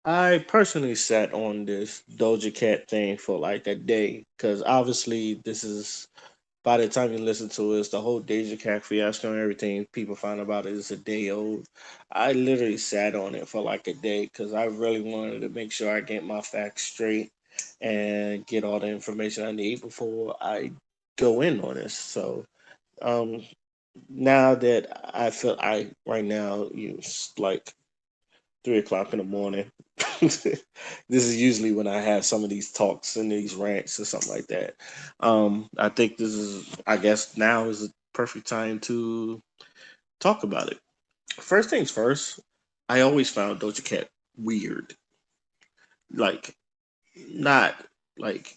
I personally sat on this Doja Cat thing for like a day because obviously this is by the time you listen to it, it's the whole Doja Cat fiasco and everything people find about it is a day old. I literally sat on it for like a day because I really wanted to make sure I get my facts straight and get all the information I need before I go in on this. So um, now that I feel I right now use like 3 o'clock in the morning. This is usually when I have some of these talks and these rants or something like that. I think this is, I guess, now is the perfect time to talk about it. First things first, I always found Doja Cat weird. Like, not like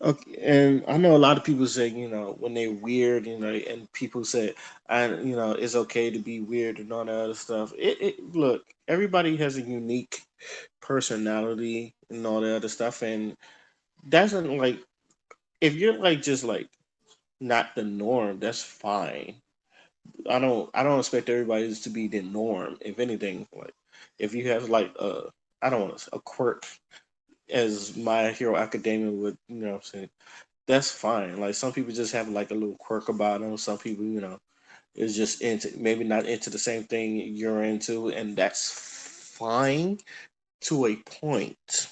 okay, and I know a lot of people say, when they're weird, and people say, it's okay to be weird and all that other stuff. Look, everybody has a unique personality and all that other stuff, and that's not like if you're like just like not the norm, that's fine. I don't expect everybody to be the norm. If anything, like if you have like I don't want a quirk as My Hero Academia would, what I'm saying, that's fine. Like some people just have like a little quirk about them. Some people, is just into maybe not into the same thing you're into, and that's fine to a point.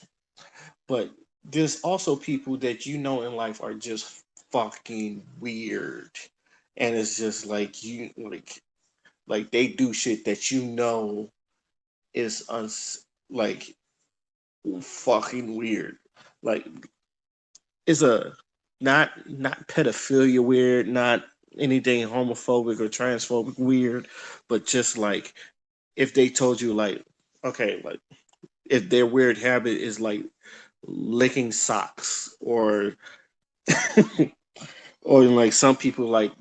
But there's also people that in life are just fucking weird, and it's just like like they do shit that is like fucking weird. Like it's a not pedophilia weird, not anything homophobic or transphobic weird, but just like if they told you like, okay, like if their weird habit is like licking socks or or like some people like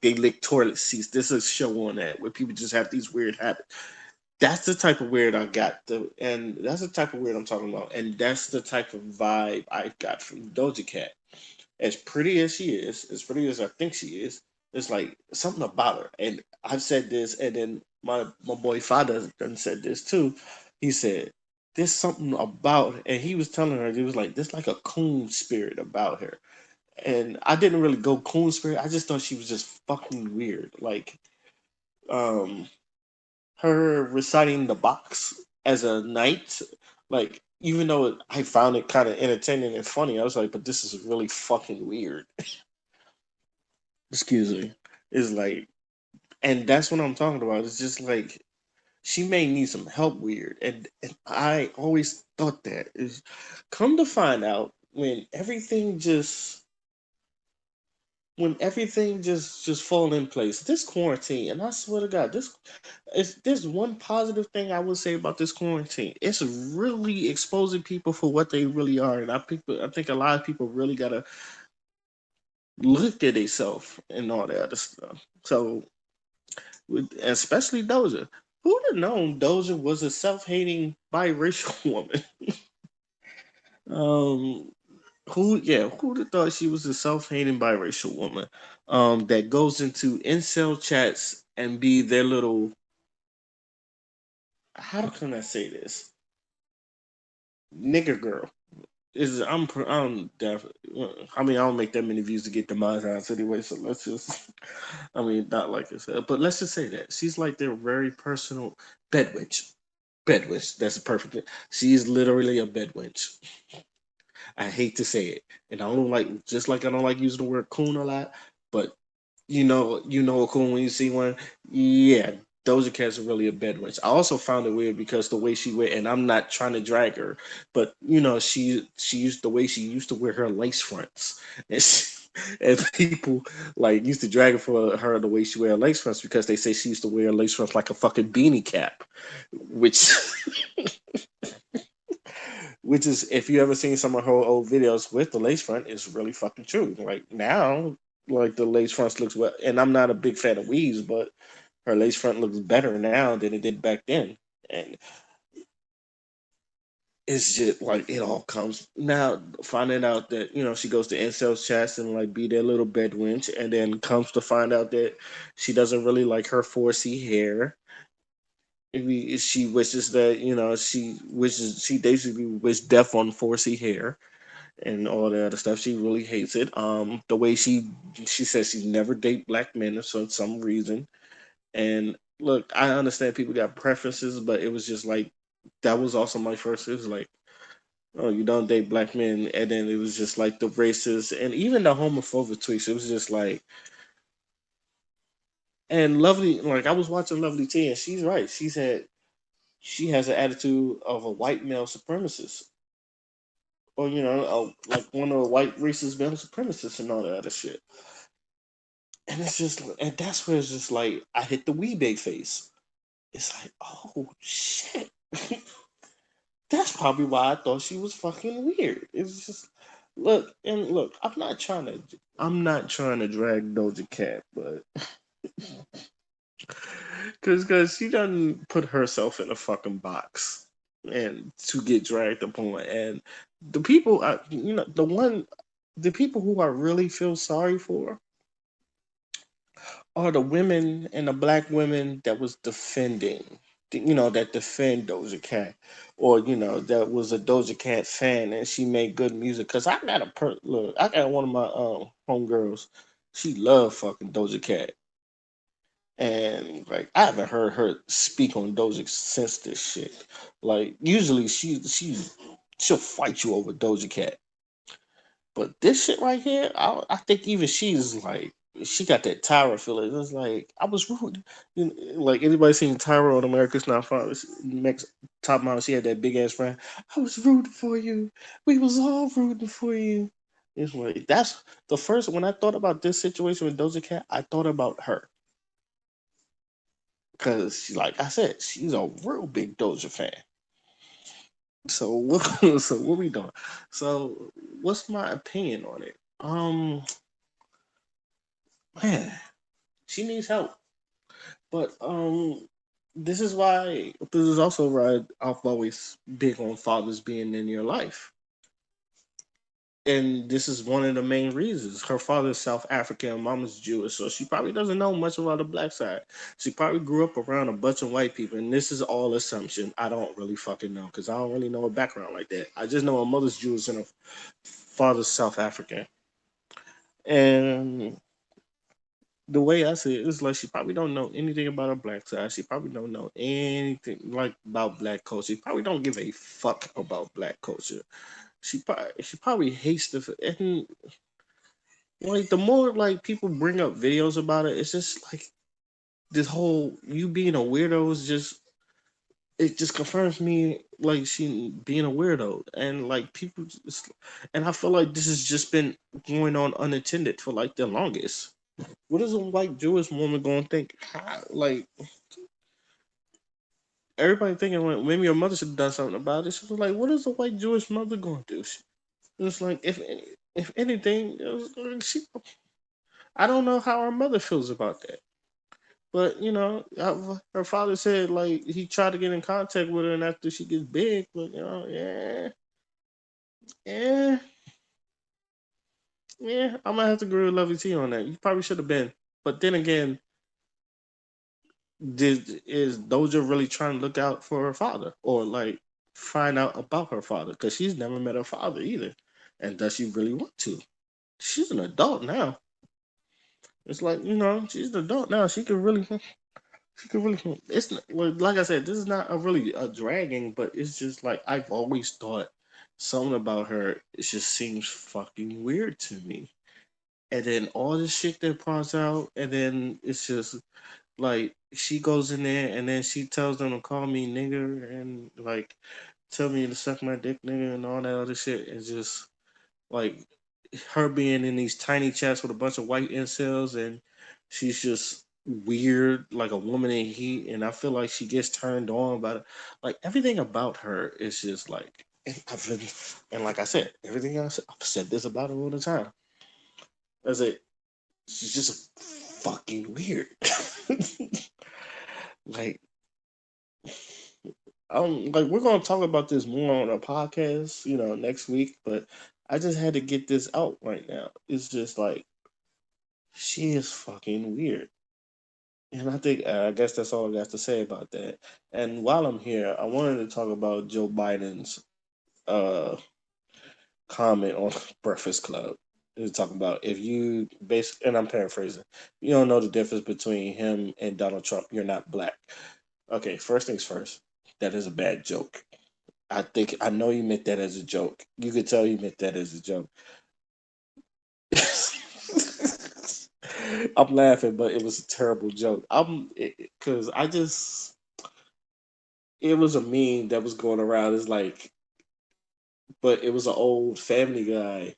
they lick toilet seats. There's a show on that where people just have these weird habits. That's the type of weird I got, and that's the type of weird I'm talking about, and that's the type of vibe I got from Doja Cat. As pretty as she is, as pretty as I think she is, it's like something about her. And I've said this, and then my boy Fada done said this too. He said there's something about, and he was telling her, he was like there's like a coon spirit about her, and I didn't really go coon spirit. I just thought she was just fucking weird. Like um her reciting the box as a knight, like even though I found it kind of entertaining and funny, I was like, but this is really fucking weird. Excuse me. Is like, and that's what I'm talking about. It's just like she may need some help weird, and I always thought that is come to find out when everything just fall in place. This quarantine, and I swear to God, there's one positive thing I would say about this quarantine. It's really exposing people for what they really are, and I think a lot of people really gotta look at themselves and all that other stuff. So, especially Doja, who'd have known Doja was a self-hating biracial woman? Um, who'd have thought she was a self-hating biracial woman? That goes into incel chats and be their little, how can I say this? Nigger girl. I'm definitely. I mean, I don't make that many views to get the monetized anyway. So let's just. I mean, not like I said, but let's just say that she's like their very personal bed witch. Bed witch. That's a perfect thing. She is literally a bed witch. I hate to say it, and I don't like just like I don't like using the word coon a lot, but you know a coon when you see one. Yeah, Doja Cat's really a bed witch. I also found it weird because the way she wear, and I'm not trying to drag her, but she used the way she used to wear her lace fronts, and, and people like used to drag her for her the way she wear lace fronts because they say she used to wear lace fronts like a fucking beanie cap, which which is if you ever seen some of her old videos with the lace front, it's really fucking true. Like now, like the lace fronts looks well, and I'm not a big fan of weaves, but her lace front looks better now than it did back then, and it's just like it all comes now. Finding out that she goes to incels chats and like be their little bed wench, and then comes to find out that she doesn't really like her 4C hair, She wishes that she basically wished death on 4C hair and all that other stuff. She really hates it. The way she says she never date black men for some reason. And look, I understand people got preferences, but it was just like that was also my first. It was like, oh, you don't date black men, and then it was just like the racist and even the homophobic tweets. It was just like, and Lovely, like I was watching Lovely T, and she's right. She has an attitude of a white male supremacist, or like one of the white racist male supremacists and all that other shit. And it's just, and that's where it's just like I hit the weebay face. It's like, oh shit. That's probably why I thought she was fucking weird. It's just look. I'm not trying to drag Doja Cat, but because she doesn't put herself in a fucking box and to get dragged upon. And the people, the people who I really feel sorry for are the women and the black women that was defending, that defend Doja Cat, or that was a Doja Cat fan and she made good music. Cause I got one of my homegirls, she loved fucking Doja Cat, and like I haven't heard her speak on Doja since this shit. Like usually she'll fight you over Doja Cat, but this shit right here, I think even she's like, she got that Tyra feeling. It's like I was rude. Like anybody seen Tyra on America's Not Famous? Next top model, she had that big ass friend. I was rooting for you. We was all rooting for you. It's like that's the first when I thought about this situation with Doja Cat, I thought about her because she, like I said, she's a real big Doja fan. So what? So what we doing? So what's my opinion on it? Man, she needs help. But this is also why I've always big on fathers being in your life. And this is one of the main reasons. Her father's South African and mama's Jewish, so she probably doesn't know much about the black side. She probably grew up around a bunch of white people, and this is all assumption. I don't really fucking know because I don't really know a background like that. I just know her mother's Jewish and her father's South African. And the way I see it, it's like she probably don't know anything about her black side. She probably don't know anything like about black culture. She probably don't give a fuck about black culture. She probably hates and like the more like people bring up videos about it, it's just like this whole you being a weirdo is just it just confirms me like she being a weirdo and like and I feel like this has just been going on unattended for like the longest. What is a white Jewish woman going to think? Like everybody thinking, well, maybe your mother should have done something about it. She was like, what is a white Jewish mother going to do? It's like if anything, it was, I don't know how her mother feels about that. But her father said like he tried to get in contact with her, and after she gets big, but yeah, yeah, yeah, I'm gonna have to agree with Lovey T on that. You probably should have been, but then again, is Doja really trying to look out for her father or like find out about her father? Because she's never met her father either. And does she really want to? She's an adult now. It's like, she's an adult now. She could really, it's like I said, this is not a really a dragging, but it's just like I've always thought something about her. It just seems fucking weird to me. And then all this shit that pops out, and then it's just like she goes in there and then she tells them to call me nigger and like tell me to suck my dick nigger and all that other shit. It's just like her being in these tiny chats with a bunch of white incels and she's just weird like a woman in heat, and I feel like she gets turned on by like everything about her is just like, and I've been, and like I said, everything else I've said this about her all the time. I say she's just fucking weird. Like like we're gonna talk about this more on a podcast, next week. But I just had to get this out right now. It's just like she is fucking weird. And I think I guess that's all I got to say about that. And while I'm here, I wanted to talk about Joe Biden's uh comment on Breakfast Club. He was talking about if you basically, and I'm paraphrasing, you don't know the difference between him and Donald Trump, you're not black. Okay, first things first, that is a bad joke. I know you meant that as a joke. You could tell you meant that as a joke. I'm laughing, but it was a terrible joke. Because I just it was a meme that was going around. It's like, but it was an old Family Guy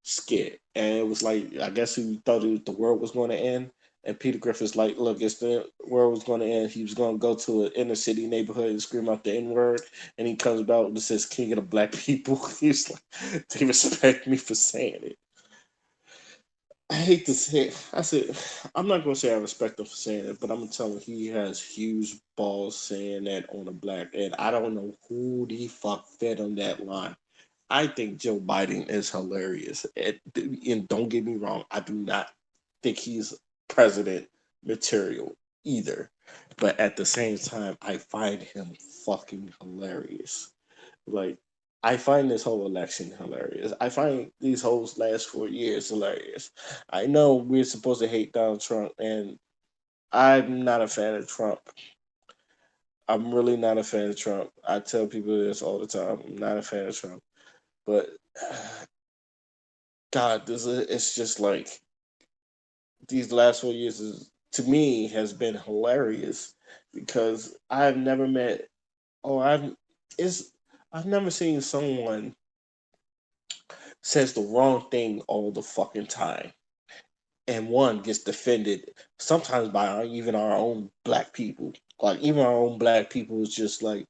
skit, and it was like I guess he thought the world was going to end, and Peter Griffith's like, "Look, it's the world was going to end. He was going to go to an inner city neighborhood and scream out the N word, and he comes out and says, King of the Black People.' He's like, they respect me for saying it. I hate to say it. I said, I'm not gonna say I respect him for saying it, but I'm gonna tell him he has huge balls saying that on a black, and I don't know who the fuck fed on that line. I think Joe Biden is hilarious. And don't get me wrong, I do not think he's president material either. But at the same time, I find him fucking hilarious. Like, I find this whole election hilarious. I find these whole last 4 years hilarious. I know we're supposed to hate Donald Trump, and I'm not a fan of Trump. I'm really not a fan of Trump. I tell people this all the time. I'm not a fan of Trump. But God, it's just like these last 4 years is to me has been hilarious because I've never met or is I've never seen someone says the wrong thing all the fucking time and one gets defended sometimes by even our own black people. Like even our own black people is just like,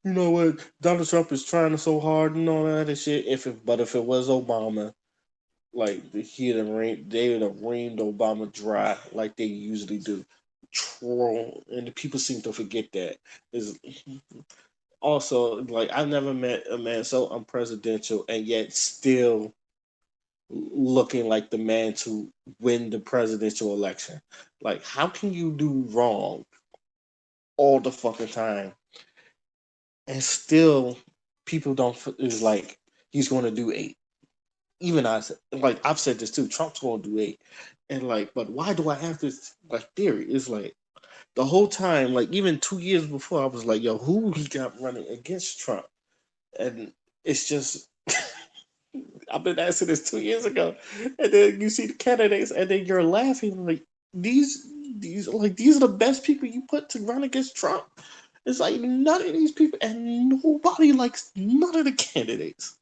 you know what, Donald Trump is trying so hard and all that and shit. If it was Obama, like they would have reamed Obama dry like they usually do. Troll, and the people seem to forget that. Is also like I've never met a man so unpresidential and yet still looking like the man to win the presidential election. Like, how can you do wrong all the fucking time and still people don't is like he's going to do eight? Even like I've said this too. Trump's going to do eight, and like, but why do I have this like theory? It's like the whole time, like even 2 years before, I was like, yo, who he got running against Trump? And it's just I've been asking this 2 years ago, and then you see the candidates, and then you're laughing like these these are the best people you put to run against Trump. It's like none of these people, and nobody likes none of the candidates.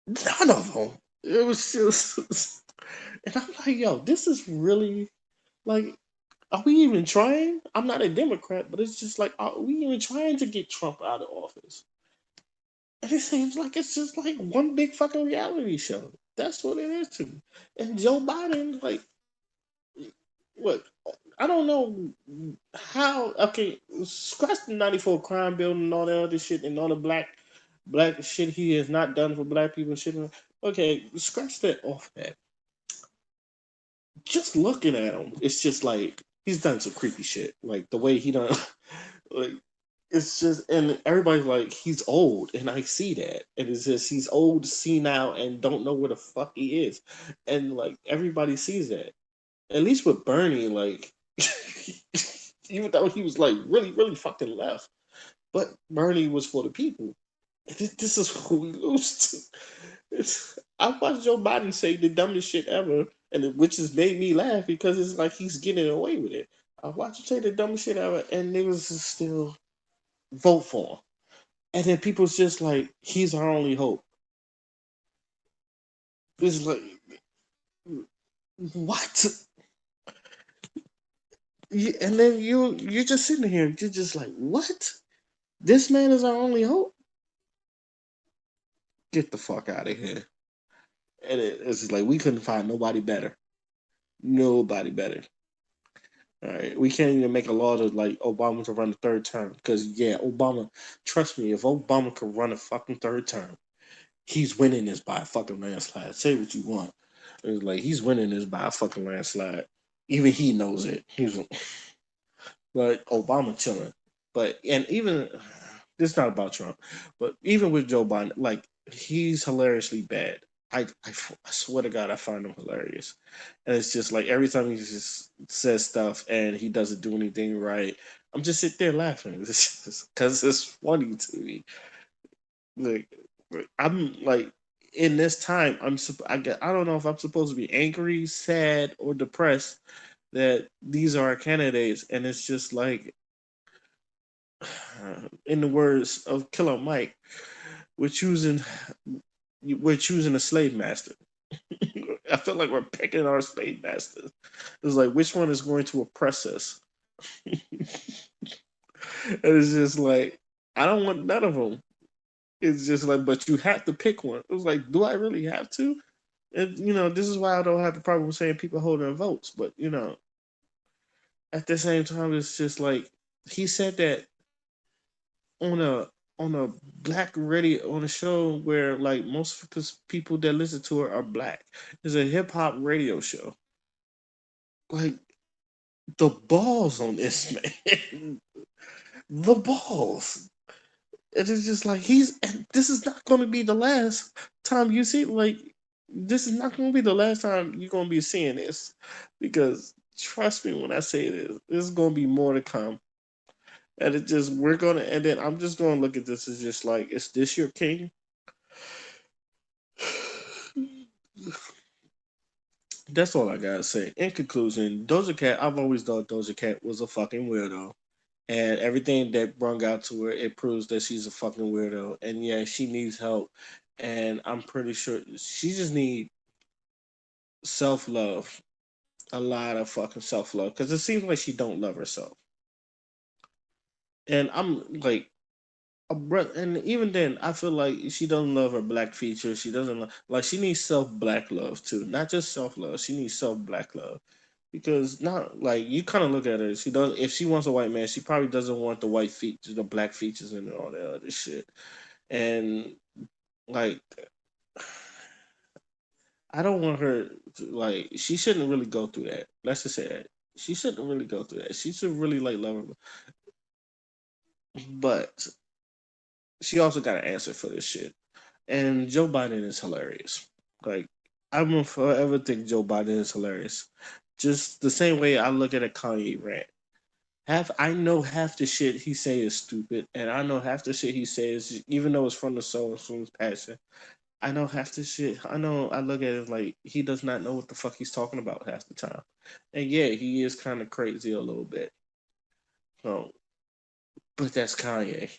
None of them. It was just, and I'm like, yo, this is really like, are we even trying? I'm not a Democrat, but it's just like, are we even trying to get Trump out of office? And it seems like it's just like one big fucking reality show. That's what it is to me. And Joe Biden, like, what? I don't know how. Okay, scratch the '94 crime bill and all that other shit and all the black shit he has not done for black people. Shit. Okay, scratch that off. That just looking at him, it's just like he's done some creepy shit. Like the way he done, like it's just, and everybody's like he's old, and I see that, and it's just he's old, senile, and don't know where the fuck he is, and like everybody sees that. At least with Bernie, like even though he was like really fucking left, but Bernie was for the people. This is who we lose to. I watched Joe Biden say the dumbest shit ever, which has made me laugh because it's like he's getting away with it. I watched him say the dumbest shit ever, and niggas still vote for him. And then people's just like, he's our only hope. It's like, what? And then you're just sitting here, and you're just like, what? This man is our only hope. Get the fuck out of here. And it's like we couldn't find nobody better. Nobody better. All right, we can't even make a law to like Obama to run a third term because yeah, Obama. Trust me, if Obama could run a fucking third term, he's winning this by a fucking landslide. Say what you want, it's like he's winning this by a fucking landslide. Even he knows it. He's but Obama chilling. But and even this is not about Trump, but even with Joe Biden, like he's hilariously bad. I swear to God, I find him hilarious, and it's just like every time he just says stuff and he doesn't do anything right, I'm just sitting there laughing because it's funny to me. Like I'm like in this time, I don't know if I'm supposed to be angry, sad, or depressed that these are our candidates, and it's just like in the words of Killer Mike, we're choosing we're choosing a slave master. I feel like we're picking our slave masters. It's like which one is going to oppress us? And it's just like I don't want none of them. It's just like, but you have to pick one. It was like, do I really have to? And this is why I don't have the problem with saying people holding votes. But at the same time, it's just like he said that on a black radio on a show where like most people that listen to it are black. It's a hip hop radio show. Like the balls on this man, the balls. It is just like and this is not going to be the last time you see like this is not going to be the last time you're going to be seeing this because trust me when I say this, there's going to be more to come. And it just we're gonna and then I'm just gonna look at this as just like, is this your king? That's all I gotta say. In conclusion, Doja Cat, I've always thought Doja Cat was a fucking weirdo. And everything that brung out to her, it proves that she's a fucking weirdo. And yeah, she needs help. And I'm pretty sure she just needs self love. A lot of fucking self love. Because it seems like she don't love herself. And I'm like, and even then, I feel like she doesn't love her black features. She doesn't like she needs self black love too, not just self love. She needs self black love because not like you kind of look at her. She does if she wants a white man, she probably doesn't want the white features, the black features, and all that other shit. And like, I don't want her to, like she shouldn't really go through that. Let's just say that she shouldn't really go through that. She should really like love her, but she also got to answer for this shit. And Joe Biden is hilarious. Like I'm gonna forever think Joe Biden is hilarious. Just the same way I look at a Kanye rant. I know half the shit he say is stupid, and I know half the shit he says, even though it's from the soul and from his passion. I know half the shit. I know. I look at it like he does not know what the fuck he's talking about half the time, and yeah, he is kind of crazy a little bit. So, but that's Kanye,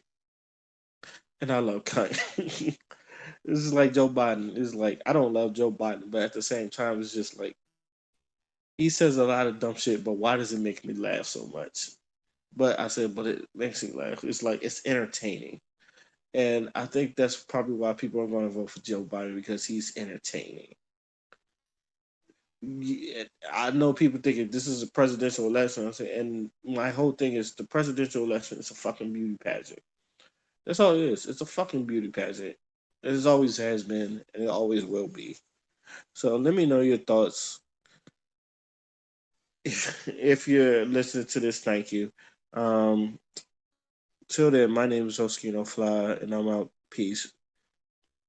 and I love Kanye. This is like Joe Biden. It's like I don't love Joe Biden, but at the same time, it's just like he says a lot of dumb shit. But why does it make me laugh so much? But I said, but it makes me laugh. It's like it's entertaining, and I think that's probably why people are going to vote for Joe Biden because he's entertaining. Yeah, I know people thinking this is a presidential election. And my whole thing is the presidential election is a fucking beauty pageant. That's all it is. It's a fucking beauty pageant. It always has been, and it always will be. So let me know your thoughts. If you're listening to this, thank you. Um, Till then, my name is Oskino Fly, and I'm out. Peace.